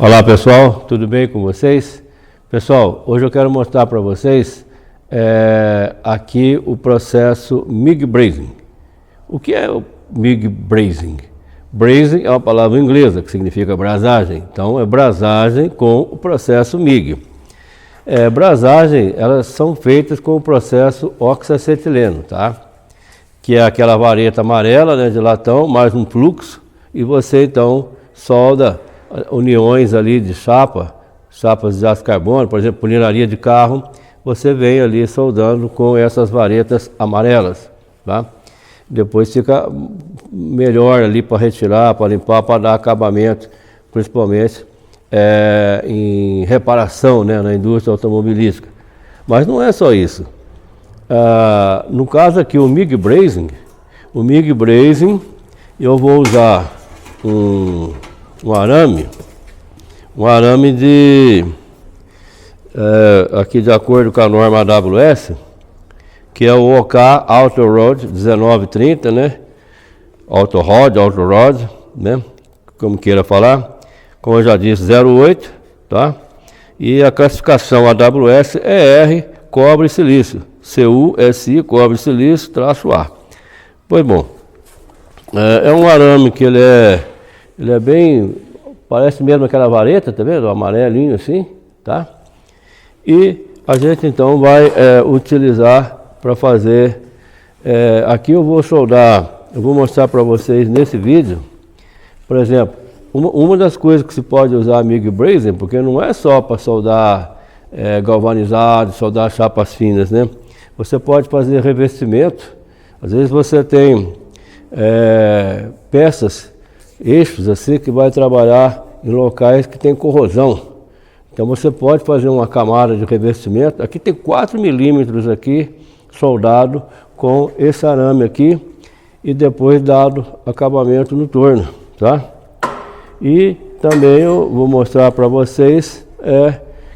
Olá pessoal, tudo bem com vocês? Pessoal, hoje eu quero mostrar para vocês aqui o processo MIG Brazing. O que é o MIG Brazing? Brazing é uma palavra inglesa que significa brasagem, então é brasagem com o processo MIG. Brasagem, elas são feitas com o processo oxacetileno, tá? Que é aquela vareta amarela, né, de latão, mais um fluxo, e você então solda uniões ali de chapas de aço carbono, por exemplo, funilaria de carro, você vem ali soldando com essas varetas amarelas, tá? Depois fica melhor ali para retirar, para limpar, para dar acabamento, principalmente em reparação, né, na indústria automobilística. Mas não é só isso. No caso aqui, o MIG Brazing, eu vou usar um arame de, aqui de acordo com a norma AWS, que é o OK Auto Rod 1930, né? Auto Rod, né? Como queira falar. Como eu já disse, 08, tá? E a classificação AWS é R, cobre e silício. CUSI, cobre e silício, -A. Pois bom, é um arame que ele é bem, parece mesmo aquela vareta, tá vendo? Amarelinho assim, tá? E a gente então vai utilizar para fazer, aqui eu vou soldar, eu vou mostrar para vocês nesse vídeo, por exemplo, uma das coisas que se pode usar MIG Brazing, porque não é só para soldar galvanizado, soldar chapas finas, né? Você pode fazer revestimento, às vezes você tem peças, eixos assim, que vai trabalhar em locais que tem corrosão. Então você pode fazer uma camada de revestimento, aqui tem 4 milímetros aqui, soldado com esse arame aqui, e depois dado acabamento no torno, tá? E também eu vou mostrar para vocês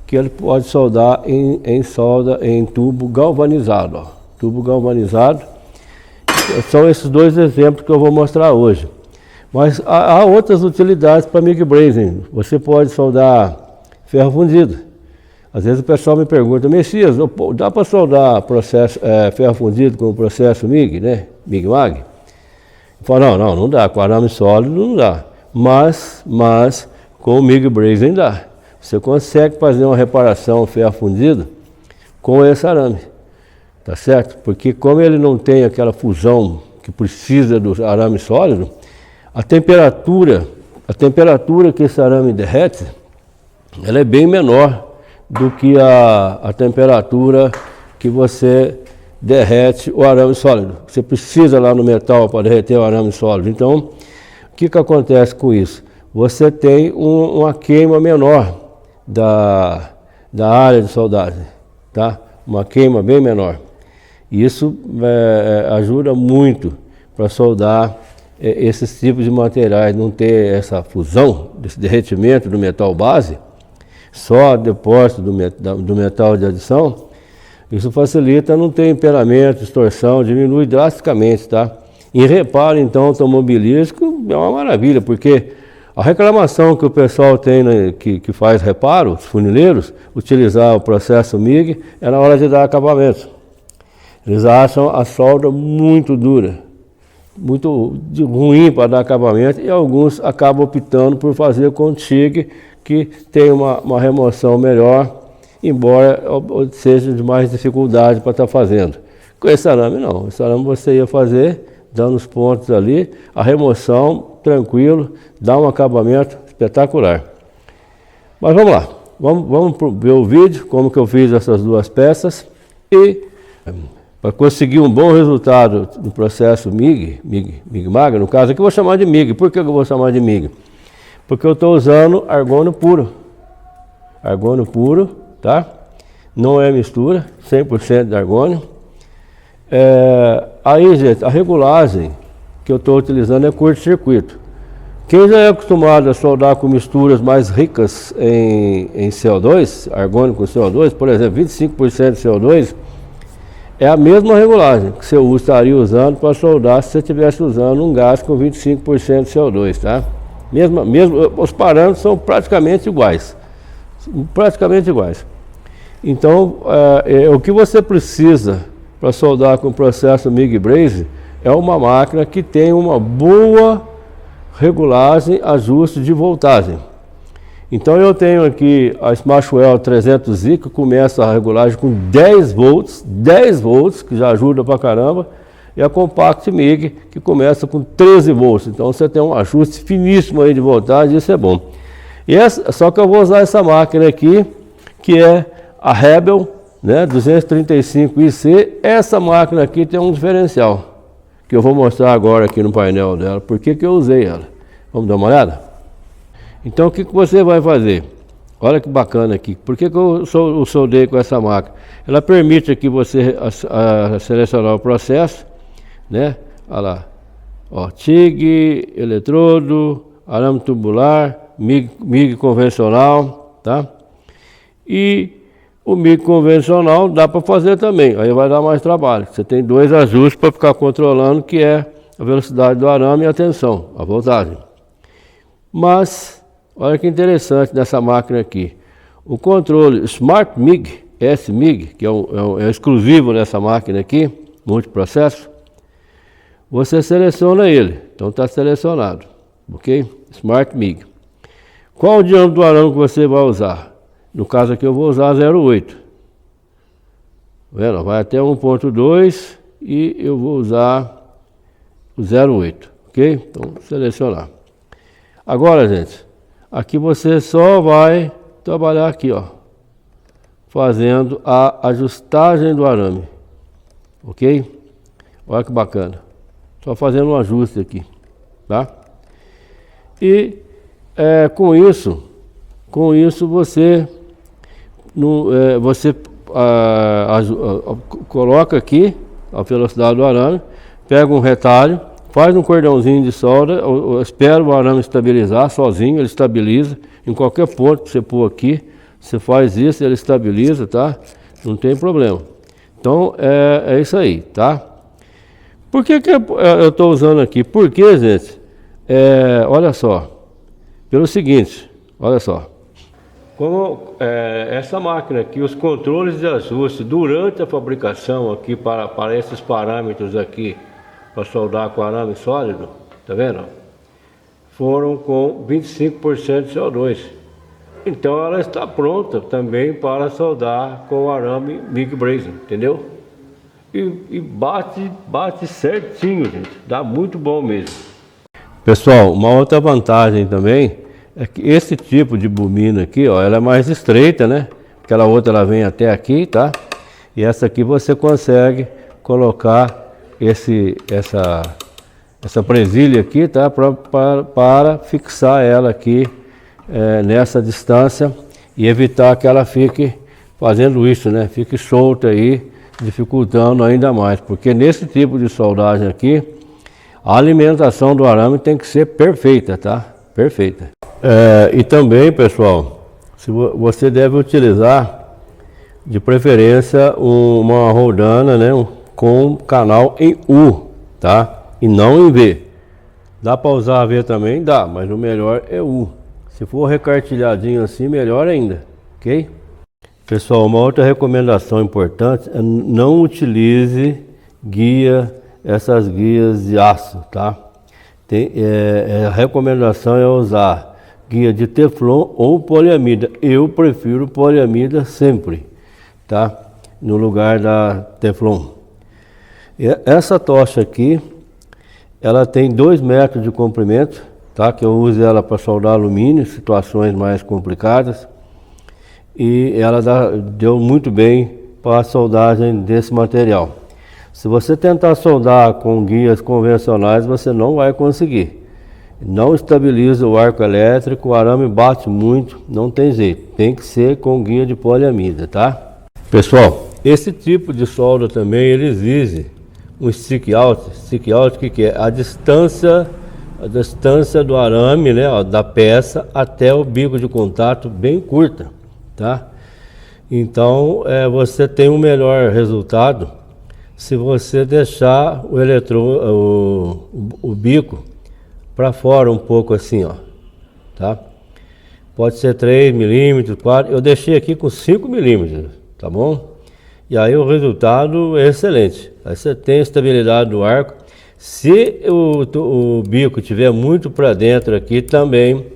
que ele pode soldar em solda em tubo galvanizado, ó. Tubo galvanizado. São esses dois exemplos que eu vou mostrar hoje. Mas há outras utilidades para MIG Brazing. Você pode soldar ferro fundido. Às vezes o pessoal me pergunta, Messias, dá para soldar ferro fundido com o processo MIG, né? MIG-MAG? Eu falo, não dá, com arame sólido não dá. Mas com o MIG Brazing dá. Você consegue fazer uma reparação ferro fundido com esse arame, tá certo? Porque como ele não tem aquela fusão que precisa do arame sólido, a temperatura que esse arame derrete, ela é bem menor do que a temperatura que você derrete o arame sólido. Você precisa lá no metal para derreter o arame sólido. Então, o que acontece com isso? Você tem uma queima menor da área de soldagem, tá? Uma queima bem menor. Isso ajuda muito para soldar esses tipos de materiais, não ter essa fusão, esse derretimento do metal base, só depósito do metal de adição. Isso facilita não ter empenamento, distorção, diminui drasticamente, tá? Em reparo, então, automobilístico é uma maravilha, porque a reclamação que o pessoal tem, né, que faz reparo, os funileiros, utilizar o processo MIG, é na hora de dar acabamento. Eles acham a solda muito dura, muito ruim para dar acabamento, e alguns acabam optando por fazer com TIG, que tem uma remoção melhor, embora seja de mais dificuldade para estar fazendo. Com esse arame não, esse arame você ia fazer, dando os pontos ali, a remoção, tranquilo, dá um acabamento espetacular. Mas vamos lá, vamos ver o vídeo, como que eu fiz essas duas peças, e para conseguir um bom resultado no processo MIG-MAG, no caso aqui eu vou chamar de MIG. Por que eu vou chamar de MIG? Porque eu estou usando argônio puro. Argônio puro, tá? Não é mistura, 100% de argônio. Aí, gente, a regulagem que eu estou utilizando é curto-circuito. Quem já é acostumado a soldar com misturas mais ricas em CO2, argônio com CO2, por exemplo, 25% de CO2, é a mesma regulagem que você estaria usando para soldar se você estivesse usando um gás com 25% de CO2, tá? Os parâmetros são praticamente iguais. Praticamente iguais. Então, o que você precisa para soldar com o processo MIG Brazing é uma máquina que tem uma boa regulagem, ajuste de voltagem. Então eu tenho aqui a Smashwell 300i que começa a regulagem com 10 volts, que já ajuda pra caramba, e a Compact MIG que começa com 13 volts. Então você tem um ajuste finíssimo aí de voltagem, isso é bom. Só que eu vou usar essa máquina aqui, que é a Rebel, né, 235IC. Essa máquina aqui tem um diferencial, que eu vou mostrar agora aqui no painel dela. Por que eu usei ela? Vamos dar uma olhada? Então o que você vai fazer? Olha que bacana aqui. Por que eu soldei com essa máquina? Ela permite aqui você selecionar o processo, né? Olha lá. Ó, TIG, eletrodo, arame tubular, MIG convencional, tá? E o MIG convencional dá para fazer também. Aí vai dar mais trabalho. Você tem 2 ajustes para ficar controlando, que é a velocidade do arame e a tensão, a voltagem. Mas olha que interessante dessa máquina aqui. O controle Smart MIG, S-MIG, que é exclusivo dessa máquina aqui, multiprocesso, você seleciona ele. Então está selecionado, ok? Smart MIG. Qual o diâmetro do arame que você vai usar? No caso aqui eu vou usar 0,8. Tá vendo? Vai até 1,2 e eu vou usar o 0,8, ok? Então selecionar. Agora, gente, aqui você só vai trabalhar aqui, ó, fazendo a ajustagem do arame, ok? Olha que bacana. Só fazendo um ajuste aqui, tá? E com isso você coloca aqui a velocidade do arame, pega um retalho, faz um cordãozinho de solda, espera o arame estabilizar sozinho, ele estabiliza. Em qualquer ponto que você pôr aqui, você faz isso, ele estabiliza, tá? Não tem problema. Então, é isso aí, tá? Por que eu estou usando aqui? Porque, gente, olha só, pelo seguinte, olha só. Como essa máquina aqui, os controles de ajuste durante a fabricação aqui para esses parâmetros aqui, para soldar com arame sólido, tá vendo? Foram com 25% de CO2. Então ela está pronta também para soldar com arame MIG Brazing, entendeu? E bate certinho, gente. Dá muito bom mesmo. Pessoal, uma outra vantagem também é que esse tipo de bobina aqui, ó, ela é mais estreita, né? Aquela outra ela vem até aqui, tá? E essa aqui você consegue colocar essa presilha aqui, tá? Para fixar ela aqui nessa distância e evitar que ela fique fazendo isso, né? Fique solta aí, dificultando ainda mais, porque nesse tipo de soldagem aqui, a alimentação do arame tem que ser perfeita, tá? Perfeita. E também, pessoal, você deve utilizar de preferência uma rodana, né? Com canal em U, tá? E não em V. Dá para usar V também? Dá, mas o melhor é U. Se for recartilhadinho assim, melhor ainda, ok? Pessoal, uma outra recomendação importante é não utilize essas guias de aço, tá? A recomendação é usar guia de Teflon ou poliamida. Eu prefiro poliamida sempre, tá? No lugar da Teflon. Essa tocha aqui, ela tem 2 metros de comprimento, tá? Que eu uso ela para soldar alumínio, situações mais complicadas. E ela deu muito bem para a soldagem desse material. Se você tentar soldar com guias convencionais, você não vai conseguir. Não estabiliza o arco elétrico, o arame bate muito, não tem jeito. Tem que ser com guia de poliamida, tá? Pessoal, esse tipo de solda também, ele exige um stick out. Stick out, o que é? A distância do arame, né, ó, da peça até o bico de contato bem curta, tá? Então, você tem um melhor resultado se você deixar o bico para fora um pouco assim, ó, tá? Pode ser 3 milímetros, 4, eu deixei aqui com 5 milímetros, tá bom? E aí o resultado é excelente. Aí você tem a estabilidade do arco. Se o bico tiver muito para dentro aqui, também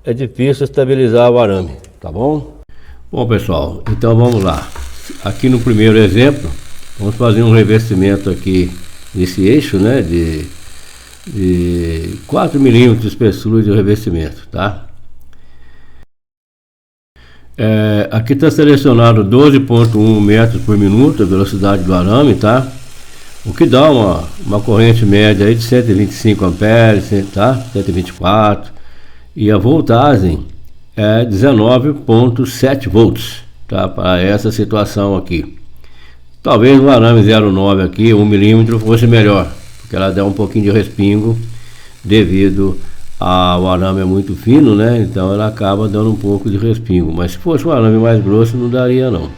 é difícil estabilizar o arame, tá bom? Bom, pessoal, então vamos lá. Aqui no primeiro exemplo, vamos fazer um revestimento aqui nesse eixo, né, de 4 milímetros de espessura de revestimento, tá? Aqui está selecionado 12,1 metros por minuto a velocidade do arame, tá? O que dá uma corrente média aí de 125 amperes, tá? 124, e a voltagem é 19,7 volts, tá? Para essa situação aqui. Talvez o arame 0,9 aqui, 1 milímetro, fosse melhor, porque ela dá um pouquinho de respingo devido o arame é muito fino, né? Então ela acaba dando um pouco de respingo. Mas se fosse um arame mais grosso, não daria não.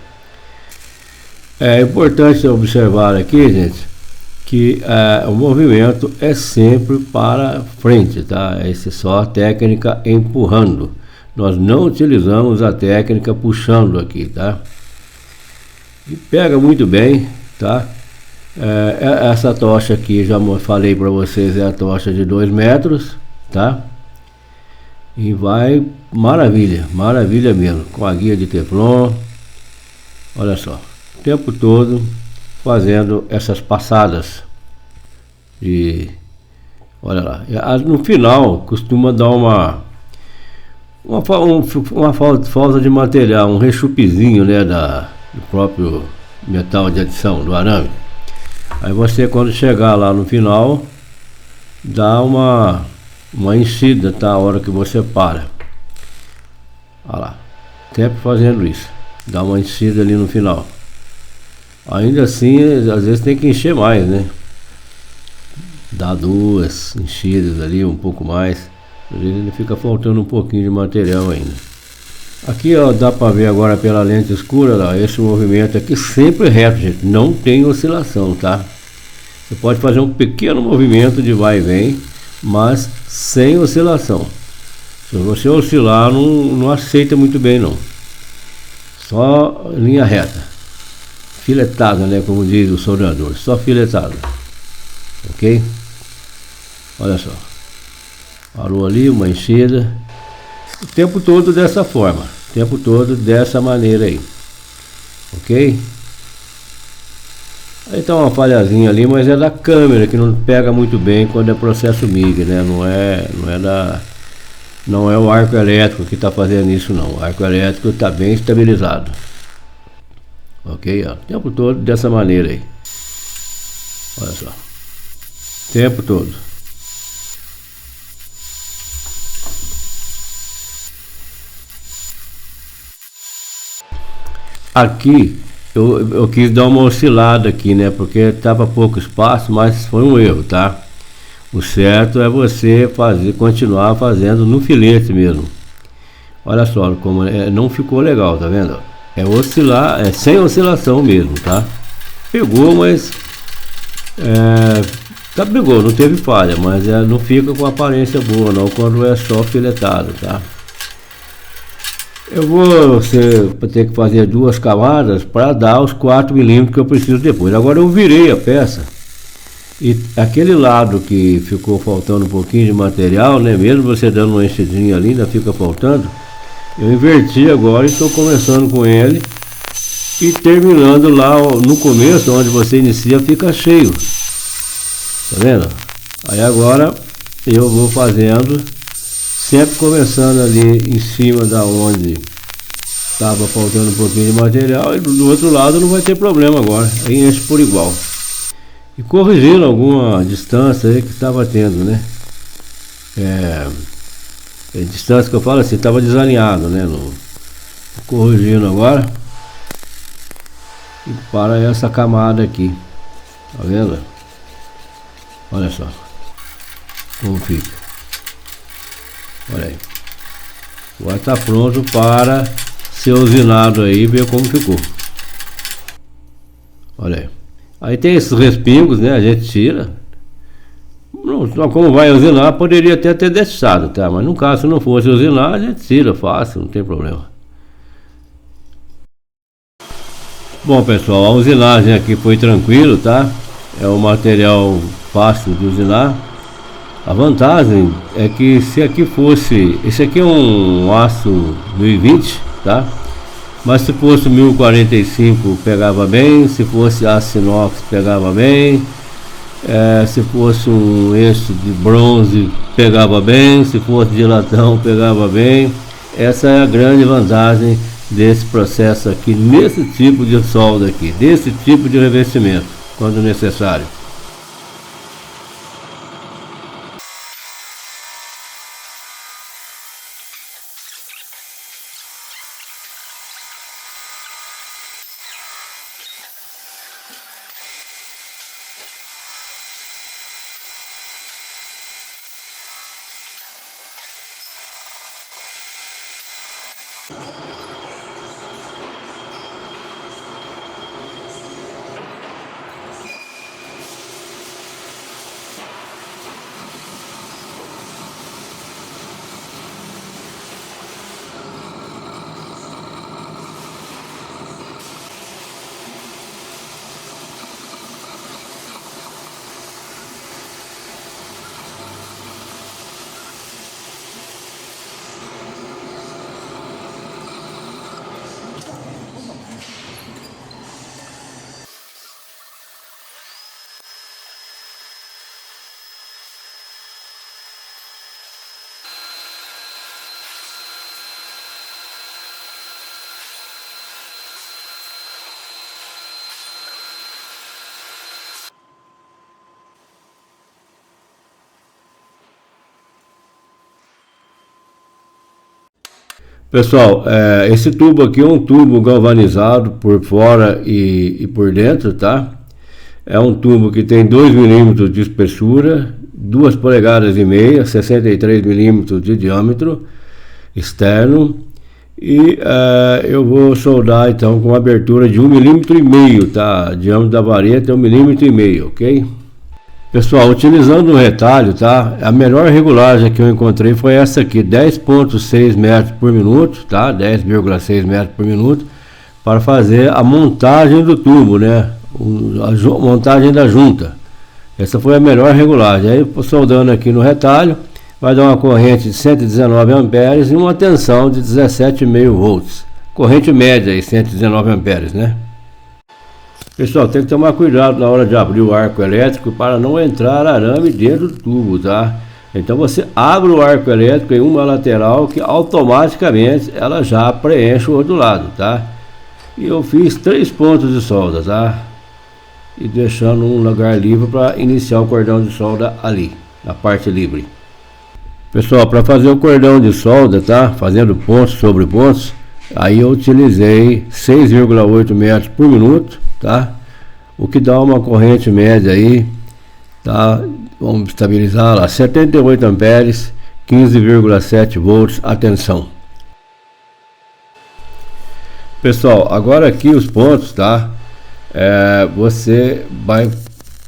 É importante observar aqui, gente, que o movimento é sempre para frente, tá? Essa é só a técnica empurrando. Nós não utilizamos a técnica puxando aqui, tá? E pega muito bem, tá? Essa tocha aqui, já falei para vocês, é a tocha de 2 metros, tá? E vai maravilha, maravilha mesmo, com a guia de Teflon. Olha só, o tempo todo fazendo essas passadas de, olha lá, no final costuma dar uma falta de material, um rechupezinho, né, do próprio metal de adição do arame. Aí você, quando chegar lá no final, dá uma enchida, tá? A hora que você para. Olha lá, sempre fazendo isso, dá uma enchida ali no final. Ainda assim, às vezes tem que encher mais, né? Dá 2 enchidas ali, um pouco mais. Às vezes ele fica faltando um pouquinho de material ainda. Aqui, ó, dá para ver agora pela lente escura, ó, esse movimento aqui sempre reto, gente, não tem oscilação, tá? Você pode fazer um pequeno movimento de vai e vem, mas sem oscilação. Se você oscilar, não aceita muito bem, não. Só linha reta, filetada, né, como diz o soldador, só filetada, ok? Olha só, parou ali, uma enchida. O tempo todo dessa forma, o tempo todo dessa maneira aí, ok? Aí tá uma falhazinha ali, mas é da câmera que não pega muito bem quando é processo MIG, né? Não é o arco elétrico que está fazendo isso, não. O arco elétrico está bem estabilizado, ok? Ó, o tempo todo dessa maneira aí, olha só, o tempo todo. Aqui eu quis dar uma oscilada aqui, né? Porque estava pouco espaço, mas foi um erro, tá? O certo é você continuar fazendo no filete mesmo. Olha só como não ficou legal, tá vendo? É oscilar, é sem oscilação mesmo, tá? Pegou, mas pegou, não teve falha, mas não fica com aparência boa não quando é só filetado, tá? Eu vou ter que fazer 2 camadas para dar os 4 milímetros que eu preciso depois. Agora eu virei a peça e aquele lado que ficou faltando um pouquinho de material, né? Mesmo você dando uma enchidinha ali, ainda fica faltando. Eu inverti agora e estou começando com ele e terminando lá no começo, onde você inicia, fica cheio. Tá vendo? Aí agora eu vou fazendo, sempre começando ali em cima da onde estava faltando um pouquinho de material, e do outro lado não vai ter problema agora, aí enche por igual. E corrigindo alguma distância aí que estava tendo, né? Distância que eu falo assim, estava desalinhado, né? Corrigindo agora. E para essa camada aqui, tá vendo? Olha só como fica. Olha aí. Agora está pronto para ser usinado aí e ver como ficou. Olha aí. Aí tem esses respingos, né? A gente tira. como vai usinar, poderia até ter deixado, tá? Mas no caso, se não fosse usinar, a gente tira fácil, não tem problema. Bom, pessoal, a usinagem aqui foi tranquilo, tá? É um material fácil de usinar. A vantagem é que se aqui fosse... Esse aqui é um aço 1020, tá? Mas se fosse 1045 pegava bem, se fosse aço inox pegava bem, se fosse um eixo de bronze pegava bem, se fosse de latão pegava bem. Essa é a grande vantagem desse processo aqui, nesse tipo de solda aqui, desse tipo de revestimento, quando necessário. Pessoal, esse tubo aqui é um tubo galvanizado por fora e por dentro, tá? É um tubo que tem 2 milímetros de espessura, 2 polegadas e meia, 63 milímetros de diâmetro externo. E eu vou soldar então com abertura de 1,5 milímetro, tá? O diâmetro da vareta é 1,5 milímetro, ok? Pessoal, utilizando o retalho, tá? A melhor regulagem que eu encontrei foi essa aqui, 10,6 metros por minuto, tá? 10,6 metros por minuto, para fazer a montagem do tubo, né? A montagem da junta. Essa foi a melhor regulagem. Aí, soldando aqui no retalho, vai dar uma corrente de 119 amperes e uma tensão de 17,5 volts. Corrente média aí, 119 amperes, né? Pessoal, tem que tomar cuidado na hora de abrir o arco elétrico para não entrar arame dentro do tubo, tá? Então você abre o arco elétrico em uma lateral que automaticamente ela já preenche o outro lado, tá? E eu fiz 3 pontos de solda, tá? E deixando um lugar livre para iniciar o cordão de solda ali, na parte livre. Pessoal, para fazer o cordão de solda, tá? Fazendo pontos sobre pontos, aí eu utilizei 6,8 metros por minuto, tá? O que dá uma corrente média aí, tá? Vamos estabilizar lá, 78 amperes, 15,7 volts, atenção. Pessoal, agora aqui os pontos, tá? Você vai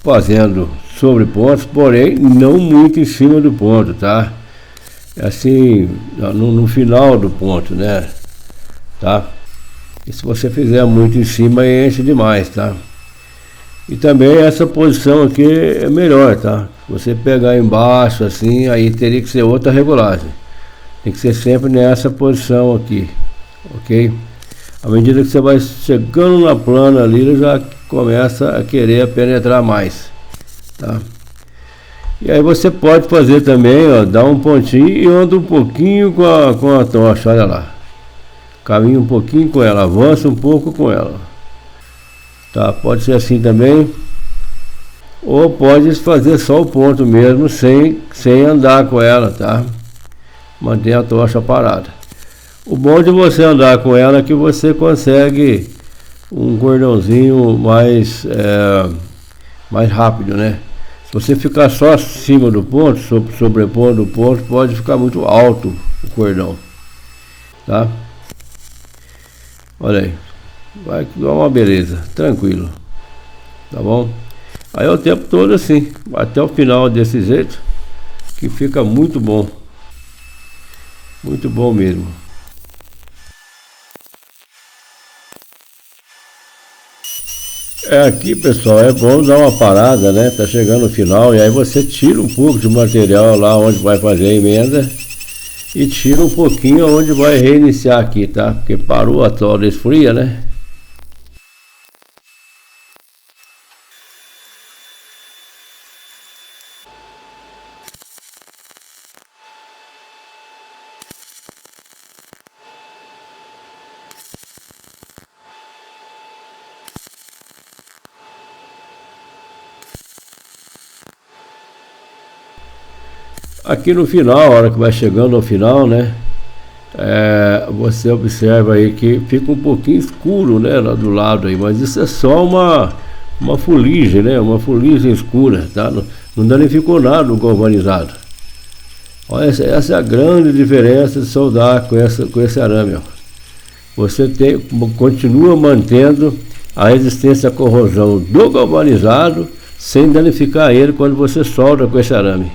fazendo sobre pontos, porém não muito em cima do ponto, tá? Assim, no final do ponto, né? Tá? E se você fizer muito em cima, enche demais, tá? E também essa posição aqui é melhor, tá? Se você pegar embaixo assim, aí teria que ser outra regulagem. Tem que ser sempre nessa posição aqui, ok? À medida que você vai chegando na plana ali, ele já começa a querer penetrar mais, tá? E aí você pode fazer também, ó, dar um pontinho e anda um pouquinho com a tocha, olha lá. Caminha um pouquinho com ela, avança um pouco com ela, tá? Pode ser assim também, ou pode fazer só o ponto mesmo, sem andar com ela, tá? Mantém a tocha parada. O bom de você andar com ela é que você consegue um cordãozinho mais rápido, né? Se você ficar só acima do ponto, sobrepondo o ponto, pode ficar muito alto o cordão, tá? Olha aí, vai dar uma beleza, tranquilo, tá bom? Aí é o tempo todo assim, até o final desse jeito, que fica muito bom mesmo. Aqui, pessoal, é bom dar uma parada, né? Tá chegando o final e aí você tira um pouco de material lá onde vai fazer a emenda e tira um pouquinho onde vai reiniciar aqui, tá? Porque parou a torre esfria, né? Aqui no final, a hora que vai chegando ao final, né? Você observa aí que fica um pouquinho escuro, né? Lá do lado aí, mas isso é só uma fuligem, né? Uma fuligem escura, tá? Não danificou nada no galvanizado. Olha, essa é a grande diferença de soldar com esse arame, ó. Você continua mantendo a resistência à corrosão do galvanizado sem danificar ele quando você solda com esse arame.